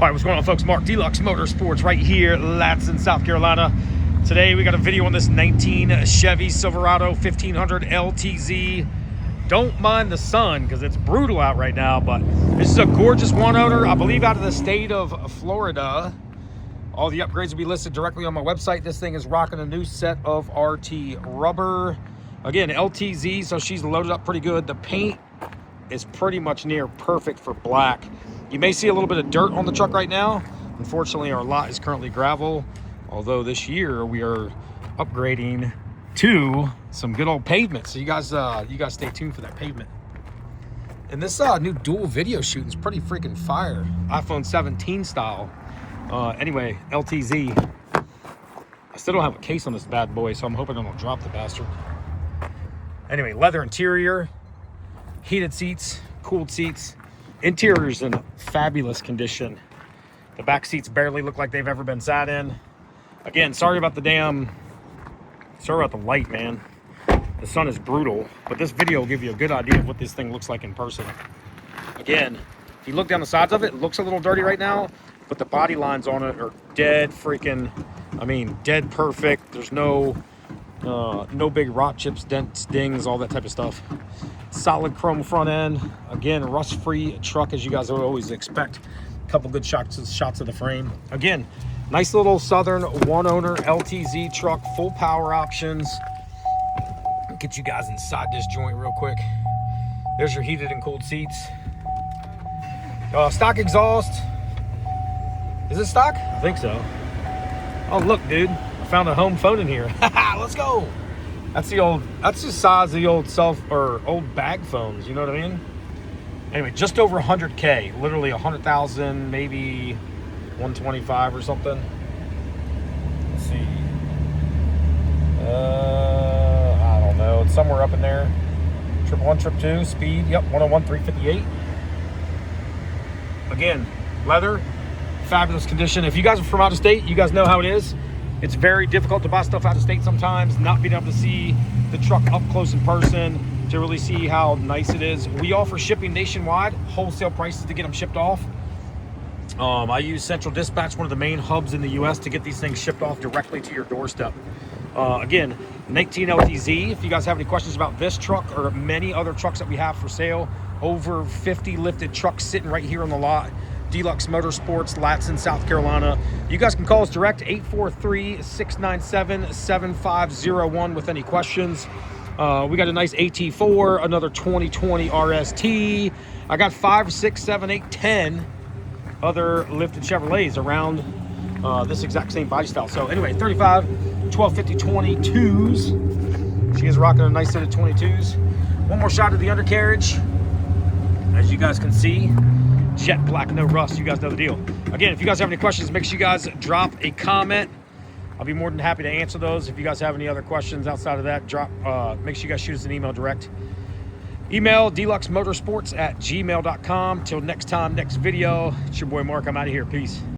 All right, what's going on, folks? Mark, Deluxe Motorsports, right here, Latson, South Carolina. Today, we got a video on this 19 Chevy Silverado 1500 LTZ. Don't mind the sun, because it's brutal out right now, but this is a gorgeous one-owner, I believe out of the state of Florida. All the upgrades will be listed directly on my website. This thing is rocking a new set of RT rubber. Again, LTZ, so she's loaded up pretty good. The paint is pretty much near perfect for black. You may see a little bit of dirt on the truck right now. Unfortunately, our lot is currently gravel, although this year we are upgrading to some good old pavement. So you guys stay tuned for that pavement. And this new dual video shooting is pretty freaking fire. iPhone 17 style. Anyway, LTZ. I still don't have a case on this bad boy, so I'm hoping I don't drop the bastard. Anyway, leather interior, heated seats, cooled seats. Interior's in fabulous condition. The back seats barely look like they've ever been sat in. Again, sorry about the light, man. The sun is brutal, but this video will give you a good idea of what this thing looks like in person. Again, if you look down the sides of it, it looks a little dirty right now, but the body lines on it are dead freaking, dead perfect. There's no big rot chips, dents, dings, all that type of stuff. Solid chrome front end. Again, rust-free truck, as you guys would always expect. A couple good shots of the frame. Again, nice little Southern one-owner LTZ truck, full power options. Get you guys inside this joint real quick. There's your heated and cooled seats. Stock exhaust. Is it stock? I think so. Oh, look, dude. I found a home phone in here. Let's go. That's the size of the old bag phones, you know what I mean? Anyway, just over 100K, literally 100,000, maybe 125 or something. Let's see. I don't know. It's somewhere up in there. 111, 222, speed. Yep, 101, 358. Again, leather, fabulous condition. If you guys are from out of state, you guys know how it is. It's very difficult to buy stuff out of state sometimes, not being able to see the truck up close in person to really see how nice it is. We offer shipping nationwide, wholesale prices to get them shipped off. I use Central Dispatch, one of the main hubs in the US, to get these things shipped off directly to your doorstep. Again, 19 LTZ. If you guys have any questions about this truck or many other trucks that we have for sale, over 50 lifted trucks sitting right here on the lot. Deluxe Motorsports, Latson, South Carolina. You guys can call us direct, 843-697-7501 with any questions. We got a nice AT4, another 2020 RST. I got 5, 6, 7, 8, 10 other lifted Chevrolets around this exact same body style. So anyway, 35, 1250, 22s. She is rocking a nice set of 22s. One more shot of the undercarriage. As you guys can see, jet black, no rust. You guys know the deal. Again, if you guys have any questions, make sure you guys drop a comment. I'll be more than happy to answer those. If you guys have any other questions outside of that, make sure you guys shoot us an email direct. Email deluxemotorsports@gmail.com. Till next time, next video, it's your boy Mark. I'm out of here. Peace.